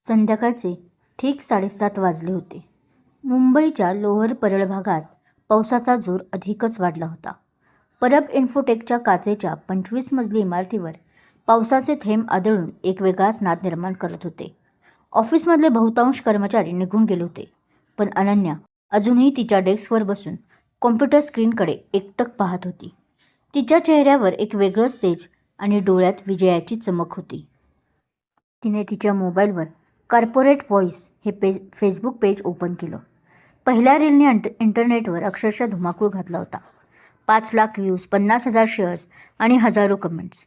संध्याकाळचे ठीक 7:30 वाजले होते. मुंबईच्या लोअर परळ भागात पावसाचा जोर अधिकच वाढला होता. परब इन्फोटेकच्या काचेच्या 25 मजली इमारतीवर पावसाचे थेंब आदळून एक वेगळाच नाद निर्माण करत होते. ऑफिसमधले बहुतांश कर्मचारी निघून गेले होते, पण अनन्या अजूनही तिच्या डेस्कवर बसून कॉम्प्युटर स्क्रीनकडे एकटक पाहत होती. तिच्या चेहऱ्यावर एक वेगळंच तेज आणि डोळ्यात विजयाची चमक होती. तिने तिच्या मोबाईलवर कॉर्पोरेट व्हॉईस हे फेसबुक पेज ओपन केलं. पहिल्या रीलने इंटरनेटवर अक्षरशः धुमाकूळ घातला होता. 5,00,000 व्ह्यूज, 50,000 शेअर्स आणि हजारो कमेंट्स.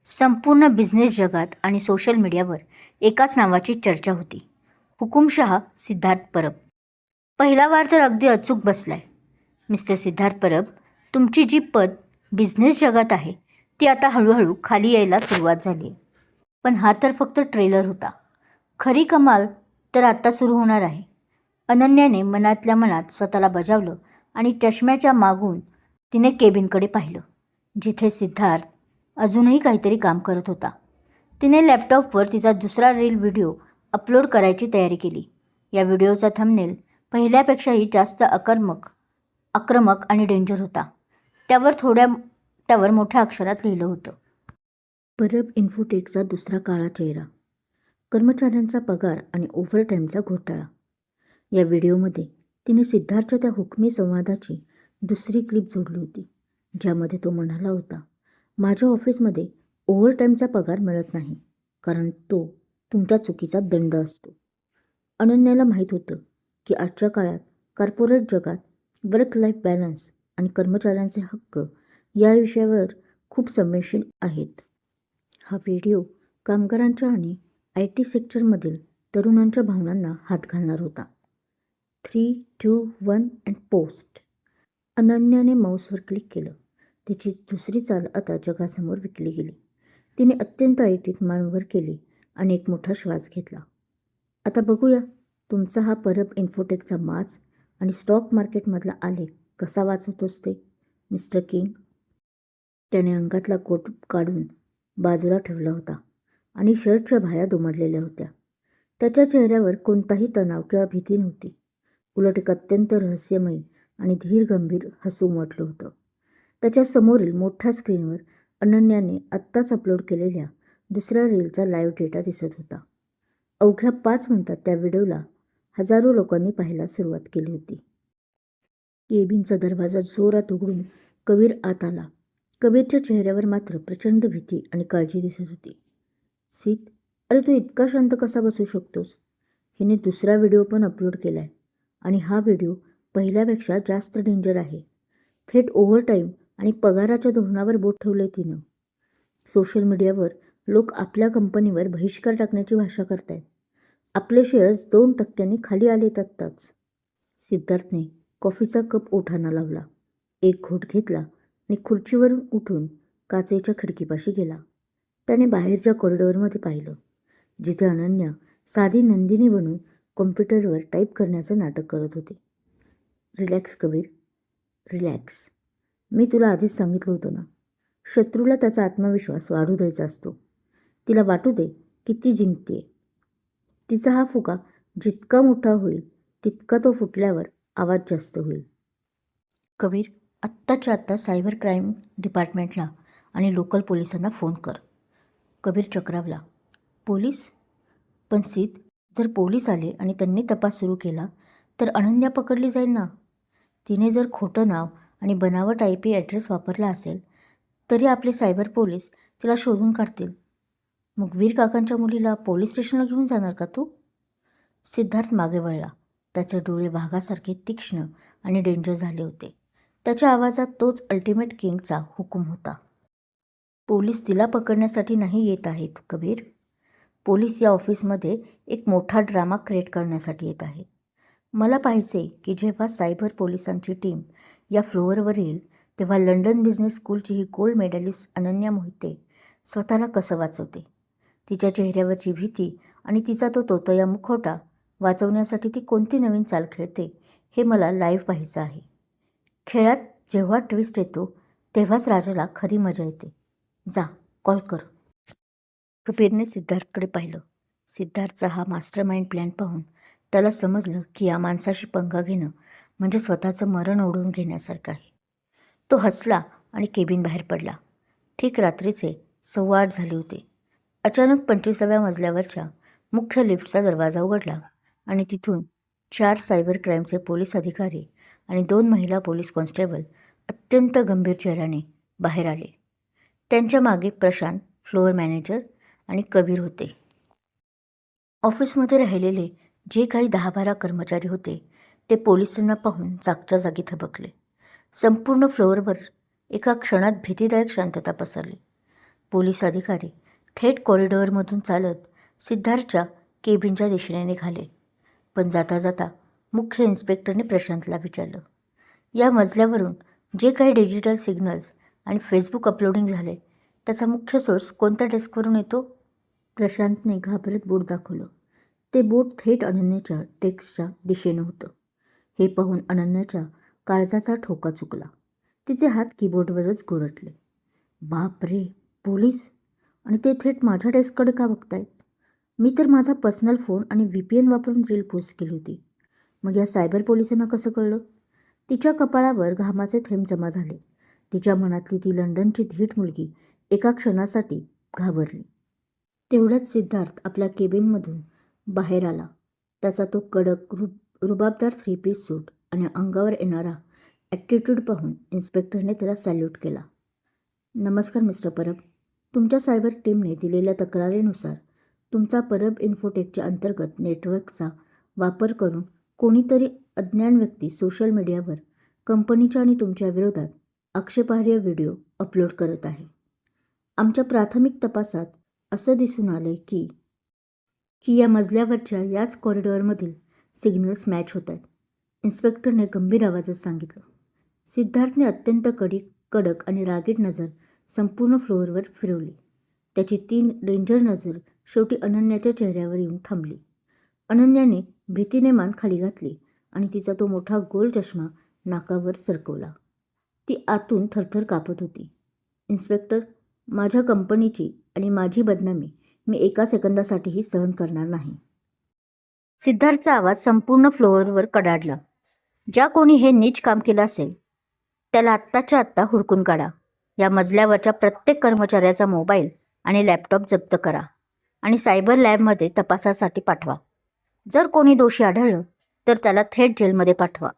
संपूर्ण बिझनेस जगात आणि सोशल मीडियावर एकाच नावाची चर्चा होती, हुकुमशहा सिद्धार्थ परब. पहिला वार तर अगदी अचूक बसलाय. मिस्टर सिद्धार्थ परब, तुमची जी पद बिझनेस जगात आहे ती आता हळूहळू खाली यायला सुरुवात झाली आहे. पण हा तर फक्त ट्रेलर होता. खरी कमाल तर आत्ता सुरू होणार आहे. अनन्याने मनातल्या मनात स्वतःला बजावलं आणि चष्म्याच्या मागून तिने केबिनकडे पाहिलं, जिथे सिद्धार्थ अजूनही काहीतरी काम करत होता. तिने लॅपटॉपवर तिचा दुसरा रील व्हिडिओ अपलोड करायची तयारी केली. या व्हिडिओचा थंबनेल पहिल्यापेक्षाही जास्त आक्रमक आणि डेंजर होता. त्यावर मोठ्या अक्षरात लिहिलं होतं, परब इन्फोटेकचा दुसरा काळा चेहरा, कर्मचाऱ्यांचा पगार आणि ओव्हरटाईमचा घोटाळा. या व्हिडिओमध्ये तिने सिद्धार्थच्या त्या हुकमी संवादाची दुसरी क्लिप जोडली होती, ज्यामध्ये तो म्हणाला होता, माझ्या ऑफिसमध्ये ओव्हरटाईमचा पगार मिळत नाही, कारण तो तुमच्या चुकीचा दंड असतो. अनन्याला माहीत होतं की आजच्या काळात कॉर्पोरेट जगात वर्क लाईफ बॅलन्स आणि कर्मचाऱ्यांचे हक्क या विषयावर खूप संवेदनशील आहेत. हा व्हिडिओ कामगारांच्या आणि IT सेक्टरमधील तरुणांच्या भावनांना हात घालणार होता. 3, 2, 1 अँड पोस्ट. अनन्याने माऊसवर क्लिक केलं. तिची दुसरी चाल आता जगासमोर विकली गेली. तिने अत्यंत ऐटीत मान वर केली आणि एक मोठा श्वास घेतला. आता बघूया तुमचा हा परब इन्फोटेकचा माज आणि स्टॉक मार्केटमधला आलेख कसा वाचवतोस ते, मिस्टर किंग. त्याने अंगातला कोट काढून बाजूला ठेवला होता आणि शर्टच्या बाह्या दुमडलेल्या होत्या. त्याच्या चेहऱ्यावर कोणताही तणाव किंवा भीती नव्हती. उलट एक अत्यंत रहस्यमयी आणि धीर गंभीर हसू उमटलं होतं. त्याच्या समोरील मोठ्या स्क्रीनवर अनन्याने आत्ताच अपलोड केलेल्या दुसऱ्या रीलचा लाईव्ह डेटा दिसत होता. अवघ्या 5 मिनिटात त्या व्हिडिओला हजारो लोकांनी पाहायला सुरुवात केली होती. केबिनचा दरवाजा जोरात उघडून कबीर आत आला. कबीरच्या चेहऱ्यावर मात्र प्रचंड भीती आणि काळजी दिसत होती. सीत, अरे तू इतका शांत कसा बसू शकतोस? हिने दुसरा व्हिडिओ पण अपलोड केलाय आणि हा व्हिडिओ पहिल्यापेक्षा जास्त डेंजर आहे. थेट ओव्हरटाईम आणि पगाराच्या धोरणावर बोट ठेवलंय तिनं. सोशल मीडियावर लोक आपल्या कंपनीवर बहिष्कार टाकण्याची भाषा करतायत. आपले शेअर्स 2% खाली आलेत आत्ताच. सिद्धार्थने कॉफीचा कप ओठांना लावला, एक घोट घेतला आणि खुर्चीवरून उठून काचेच्या खिडकीपाशी गेला. त्याने बाहेरच्या कॉरिडॉरमध्ये पाहिलं, जिथे अनन्या साधी नंदिनी बनून कॉम्प्युटरवर टाईप करण्याचं नाटक करत होती. Relax Kabir, relax. मी तुला आधीच सांगितलं होतं ना, शत्रूला त्याचा आत्मविश्वास वाढू द्यायचा असतो. तिला वाटू दे की ती जिंकतेय. तिचा हा फुगा जितका मोठा होईल तितका तो फुटल्यावर आवाज जास्त होईल. कबीर, आत्ताच्या आत्ता सायबर क्राईम डिपार्टमेंटला आणि लोकल पोलिसांना फोन कर. कबीर चक्रावला. पोलीस? पण सीत, जर पोलीस आले आणि त्यांनी तपास सुरू केला तर अनन्या पकडली जाईल ना. तिने जर खोटं नाव आणि बनावट IP ॲड्रेस वापरला असेल तरी आपले सायबर पोलीस तिला शोधून काढतील. मग वीर काकांच्या मुलीला पोलीस स्टेशनला घेऊन जाणार का तू? सिद्धार्थ मागे वळला. त्याचे डोळे वाघासारखे तीक्ष्ण आणि डेंजर झाले होते. त्याच्या आवाजात तोच अल्टिमेट किंगचा हुकूम होता. पोलीस तिला पकडण्यासाठी नाही येत आहेत कबीर. पोलीस या ऑफिसमध्ये एक मोठा ड्रामा क्रिएट करण्यासाठी येत आहेत. मला पाहायचे की जेव्हा सायबर पोलिसांची टीम या फ्लोअरवर येईल तेव्हा लंडन बिझनेस स्कूलची ही गोल्ड मेडलिस्ट अनन्या मोहिते स्वतःला कसं वाचवते. तिच्या चेहऱ्यावरची भीती आणि तिचा तो तोतया मुखवटा वाचवण्यासाठी ती कोणती नवीन चाल खेळते हे मला लाईव्ह पाहायचं आहे. खेळात जेव्हा ट्विस्ट येतो तेव्हाच राजाला खरी मजा येते. जा, कॉल कर. कबीरने सिद्धार्थकडे पाहिलं. सिद्धार्थचा हा मास्टर माइंड प्लॅन पाहून त्याला समजलं की या माणसाशी पंगा घेणं म्हणजे स्वतःचं मरण ओढवून घेण्यासारखं आहे. तो हसला आणि केबिन बाहेर पडला. ठीक रात्रीचे 8:15 झाले होते. अचानक 25व्या मजल्यावरच्या मुख्य लिफ्टचा दरवाजा उघडला आणि तिथून 4 सायबर क्राईमचे पोलीस अधिकारी आणि 2 महिला पोलीस कॉन्स्टेबल अत्यंत गंभीर चेहऱ्याने बाहेर आले. त्यांच्या मागे प्रशांत, फ्लोअर मॅनेजर आणि कबीर होते. ऑफिसमध्ये राहिलेले जे काही 10-12 कर्मचारी होते ते पोलिसांना पाहून जागच्या जागी थबकले. संपूर्ण फ्लोअरवर एका क्षणात भीतीदायक शांतता पसरली. पोलीस अधिकारी थेट कॉरिडॉरमधून चालत सिद्धार्थच्या केबिनच्या दिशेने निघाले. पण जाता जाता मुख्य इन्स्पेक्टरने प्रशांतला विचारलं, या मजल्यावरून जे काही डिजिटल सिग्नल्स आणि फेसबुक अपलोडिंग झाले त्याचा मुख्य सोर्स कोणत्या डेस्कवरून येतो? प्रशांतने घाबरत बोट दाखवलं. ते बोट थेट अनन्याच्या डेस्कच्या दिशेनं होतं. हे पाहून अनन्याच्या काळजाचा ठोका चुकला. तिचे हात कीबोर्डवरच गोरटले. बाप रे, पोलीस! आणि ते थेट माझ्या डेस्ककडे का बघतायत? मी तर माझा पर्सनल फोन आणि VPN वापरून रील पोस्ट केली होती. मग या सायबर पोलिसांना कसं कळलं? तिच्या कपाळावर घामाचे थेंब जमा झाले. तिच्या मनातली ती लंडनची धीट मुलगी एका क्षणासाठी घाबरली. तेवढ्याच सिद्धार्थ आपल्या केबिनमधून बाहेर आला. त्याचा तो कडक रुबाबदार 3 पीस सूट आणि अंगावर येणारा ॲटिट्यूड पाहून इन्स्पेक्टरने त्याला सॅल्यूट केला. नमस्कार मिस्टर परब. तुमच्या सायबर टीमने दिलेल्या तक्रारीनुसार तुमचा परब इन्फोटेकच्या अंतर्गत नेटवर्कचा वापर करून कोणीतरी अज्ञात व्यक्ती सोशल मीडियावर कंपनीच्या आणि तुमच्या विरोधात आक्षेपार्ह व्हिडिओ अपलोड करत आहे. आमच्या प्राथमिक तपासात असं दिसून आलंय की या मजल्यावरच्या याच कॉरिडॉरमधील सिग्नल्स मॅच होत आहेत, इन्स्पेक्टरने गंभीर आवाजात सांगितलं. सिद्धार्थने अत्यंत कडक आणि रागीट नजर संपूर्ण फ्लोअरवर फिरवली. त्याची ती डेंजर नजर शेवटी अनन्याच्या चेहऱ्यावर येऊन थांबली. अनन्याने भीतीने मान खाली घातली आणि तिचा तो मोठा गोल चष्मा नाकावर सरकवला. ती आतून थरथर कापत होती. इन्स्पेक्टर, माझ्या कंपनीची आणि माझी बदनामी मी एका सेकंदासाठीही सहन करणार नाही. सिद्धार्थचा आवाज संपूर्ण फ्लोअरवर कडाडला. ज्या कोणी हे नीच काम केलं असेल त्याला आत्ताच्या आत्ता हुडकून काढा. या मजल्यावरच्या प्रत्येक कर्मचाऱ्याचा मोबाईल आणि लॅपटॉप जप्त करा आणि सायबर लॅबमध्ये तपासासाठी पाठवा. जर कोणी दोषी आढळलं तर त्याला थेट जेलमध्ये पाठवा.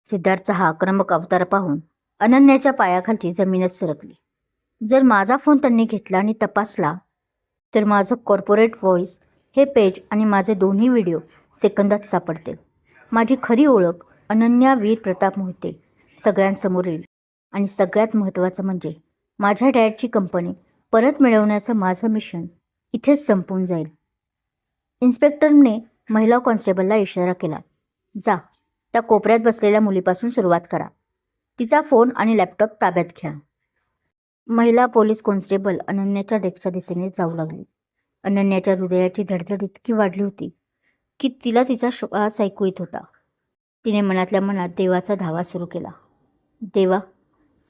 सिद्धार्थचा हा आक्रमक अवतार पाहून अनन्याच्या पायाखालची जमीनच सरकली. जर माझा फोन त्यांनी घेतला आणि तपासला तर माझं कॉर्पोरेट व्हॉइस, हे पेज आणि माझे दोन्ही व्हिडिओ सेकंदात सापडतील. माझी खरी ओळख अनन्या वीर प्रताप मोहिते सगळ्यांसमोर येईल आणि सगळ्यात महत्त्वाचं म्हणजे माझ्या डॅडची कंपनी परत मिळवण्याचं माझं मिशन इथेच संपून जाईल. इन्स्पेक्टरने महिला कॉन्स्टेबलला इशारा केला. जा, त्या कोपऱ्यात बसलेल्या मुलीपासून सुरुवात करा. तिचा फोन आणि लॅपटॉप ताब्यात घ्या. महिला पोलीस कॉन्स्टेबल अनन्याच्या डेस्कच्या दिशेने जाऊ लागली. अनन्याच्या हृदयाची धडधड इतकी वाढली होती की तिला तिचा श्वास ऐकू येत होता. तिने मनातल्या मनात देवाचा धावा सुरू केला. देवा,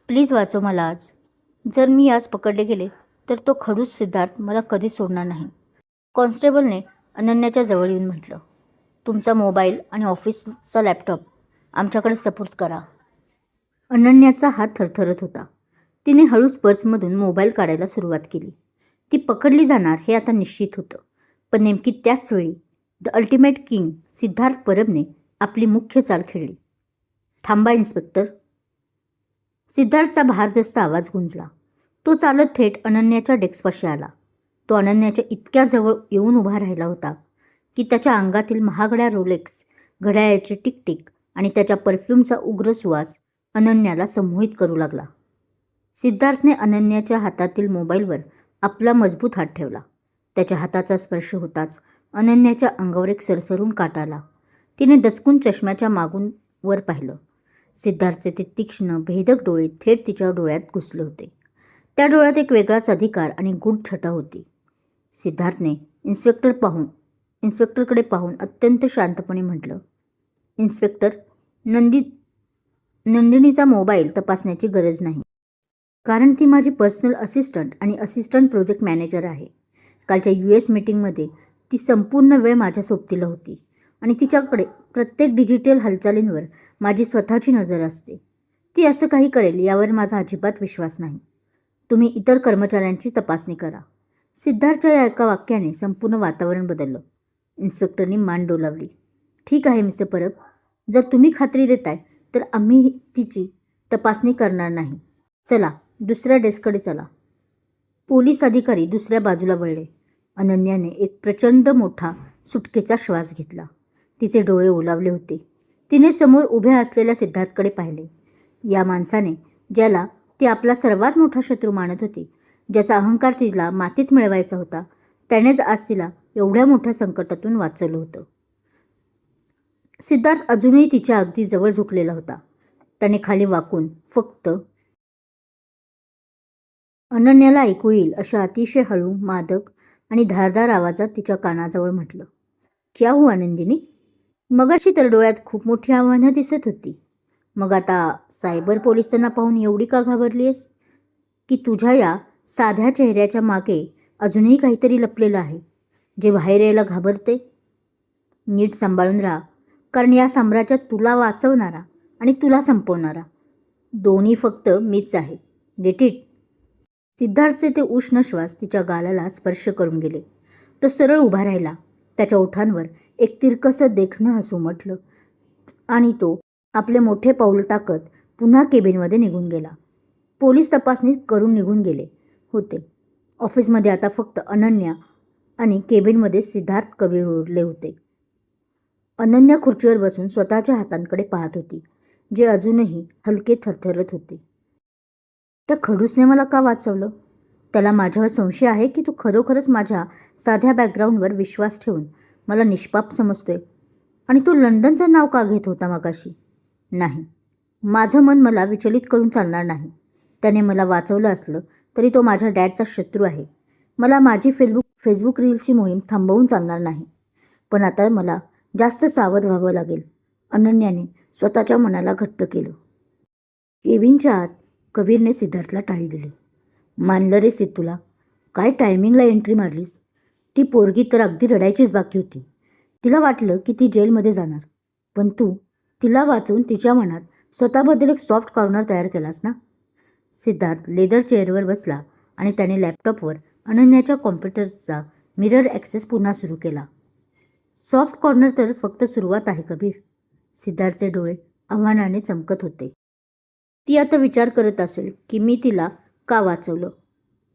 प्लीज वाचव मला आज. जर मी आज पकडले गेले तर तो खडूस सिद्धार्थ मला कधीच सोडणार नाही. कॉन्स्टेबलने अनन्याच्या जवळ येऊन म्हटलं, तुमचा मोबाईल आणि ऑफिसचा लॅपटॉप आमच्याकडे सपोर्ट करा. अनन्याचा हात थरथरत होता. तिने हळूच पर्समधून मोबाईल काढायला सुरुवात केली. ती पकडली जाणार हे आता निश्चित होतं. पण नेमकी त्याच वेळी द अल्टिमेट किंग सिद्धार्थ परबने आपली मुख्य चाल खेळली. थांबा इन्स्पेक्टर. सिद्धार्थचा भारदस्त आवाज गुंजला. तो चालत थेट अनन्याच्या डेस्कपाशी आला. तो अनन्याच्या इतक्या जवळ येऊन उभा राहिला होता की त्याच्या अंगातील महागड्या रोलेक्स घड्याळाचे टिकटिक आणि त्याच्या परफ्यूमचा उग्र सुवास अनन्याला संमोहित करू लागला. सिद्धार्थने अनन्याच्या हातातील मोबाईलवर आपला मजबूत हात ठेवला. त्याच्या हाताचा स्पर्श होताच अनन्याच्या अंगावर एक सरसरून काटा आला. तिने दचकून चष्म्याच्या मागून वर पाहिलं. सिद्धार्थचे ते तीक्ष्ण भेदक डोळे थेट तिच्या डोळ्यात घुसले होते. त्या डोळ्यात एक वेगळाच अधिकार आणि गूढ छटा होती. सिद्धार्थने इन्स्पेक्टरकडे पाहून अत्यंत शांतपणे म्हटलं, इन्स्पेक्टर, नंदिनीचा मोबाईल तपासण्याची गरज नाही, कारण ती माझी पर्सनल असिस्टंट आणि असिस्टंट प्रोजेक्ट मॅनेजर आहे. कालच्या US मीटिंगमध्ये ती संपूर्ण वेळ माझ्या सोबतीला होती आणि तिच्याकडे प्रत्येक डिजिटल हालचालींवर माझी स्वतःची नजर असते. ती असं काही करेल यावर माझा अजिबात विश्वास नाही. तुम्ही इतर कर्मचाऱ्यांची तपासणी करा. सिद्धार्थच्या या एका वाक्याने संपूर्ण वातावरण बदललं. इन्स्पेक्टरनी मान डोलावली. ठीक आहे मिस्टर परब, जर तुम्ही खात्री देताय तर आम्ही तिची तपासणी करणार नाही. चला दुसऱ्या डेस्ककडे चला. पोलीस अधिकारी दुसऱ्या बाजूला वळले. अनन्याने एक प्रचंड मोठा सुटकेचा श्वास घेतला. तिचे डोळे ओलावले होते. तिने समोर उभ्या असलेल्या सिद्धार्थकडे पाहिले. या माणसाने, ज्याला ती आपला सर्वात मोठा शत्रू मानत होती, ज्याचा अहंकार तिला मातीत मिळवायचा होता, त्यानेच आज तिला एवढ्या मोठ्या संकटातून वाचवलं होतं. सिद्धार्थ अजूनही तिच्या अगदी जवळ झुकलेला होता. त्याने खाली वाकून फक्त अनन्याला ऐकू येईल अशा अतिशय हळू, मादक आणि धारदार आवाजात तिच्या कानाजवळ म्हटलं, क्या हुआ नंदिनी? मगाशी तर डोळ्यात खूप मोठी आव्हानं दिसत होती. मग आता सायबर पोलिसांना पाहून एवढी का घाबरली आहेस? की तुझ्या या साध्या चेहऱ्याच्या मागे अजूनही काहीतरी लपलेलं आहे, जे बाहेर यायला घाबरते? नीट सांभाळून राहा, कारण या साम्राज्यात तुला वाचवणारा आणि तुला संपवणारा दोन्ही फक्त मीच आहे. Get it? सिद्धार्थचे ते उष्ण श्वास तिच्या गालाला स्पर्श करून गेले. तो सरळ उभा राहिला. त्याच्या ओठांवर एक तिरकसं देखणं हसू उमटलं आणि तो आपले मोठे पाऊल टाकत पुन्हा केबिनमध्ये निघून गेला. पोलीस तपासणी करून निघून गेले होते. ऑफिसमध्ये आता फक्त अनन्या आणि केबिनमध्ये सिद्धार्थ कबीर उरले होते. अनन्या खुर्चीवर बसून स्वतःच्या हातांकडे पाहत होती, जे अजूनही हलके थरथरत होते. त्या खडूसने मला का वाचवलं? त्याला माझ्यावर संशय आहे की तो खरोखरच माझ्या साध्या बॅकग्राऊंडवर विश्वास ठेवून मला निष्पाप समजतोय. आणि तो लंडनचं नाव का घेत होता मगाशी? नाही, माझं मन मला विचलित करून चालणार नाही. त्याने मला वाचवलं असलं तरी तो माझ्या डॅडचा शत्रू आहे. मला माझी फेसबुक रील्सची मोहीम थांबवून चालणार नाही. पण आता मला जास्त सावध व्हावं लागेल. अनन्याने स्वतःच्या मनाला घट्ट केलं. केबिनच्या आत कबीरने सिद्धार्थला टाळी दिली. मानलं रे सिद्ध तुला. काय टायमिंगला एंट्री मारलीस. ती पोरगी तर अगदी रडायचीच बाकी होती. तिला वाटलं की ती जेलमध्ये जाणार, पण तू तिला वाचवून तिच्या मनात स्वतःबद्दल एक सॉफ्ट कॉर्नर तयार केलास ना. सिद्धार्थ लेदर चेअरवर बसला आणि त्याने लॅपटॉपवर अनन्याच्या कॉम्प्युटरचा मिरर ॲक्सेस पुन्हा सुरू केला. सॉफ्ट कॉर्नर तर फक्त सुरुवात आहे कबीर. सिद्धार्थचे डोळे आव्हानाने चमकत होते. ती आता विचार करत असेल की मी तिला का वाचवलं.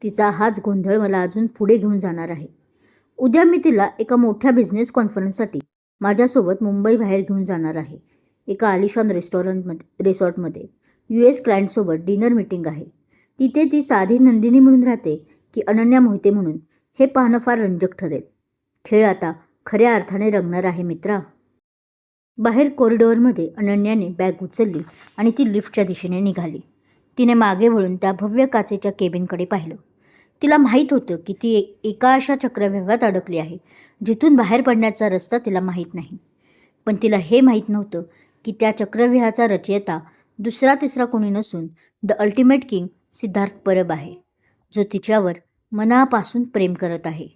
तिचा हाच गोंधळ मला अजून पुढे घेऊन जाणार आहे. उद्या मी तिला एका मोठ्या बिझनेस कॉन्फरन्ससाठी माझ्यासोबत मुंबई बाहेर घेऊन जाणार आहे. एका आलिशान रिसॉर्टमध्ये US क्लायंटसोबत डिनर मीटिंग आहे. तिथे ती साधी नंदिनी म्हणून राहते की अनन्या मोहिते म्हणून, हे पाहणं फार रंजक ठरेल. खेळ आता खऱ्या अर्थाने रंगणार आहे मित्रा. बाहेर कॉरिडॉरमध्ये अनन्याने बॅग उचलली आणि ती लिफ्टच्या दिशेने निघाली. तिने मागे वळून त्या भव्य काचेच्या केबिनकडे पाहिलं. तिला माहीत होतं की ती एका अशा चक्रव्यूहात अडकली आहे जिथून बाहेर पडण्याचा रस्ता तिला माहीत नाही. पण तिला हे माहीत नव्हतं की त्या चक्रव्यूहाचा रचयिता दुसरा तिसरा कोणी नसून the ultimate king Siddharth Parab आहे, जो तिच्यावर मनापासून प्रेम करत आहे.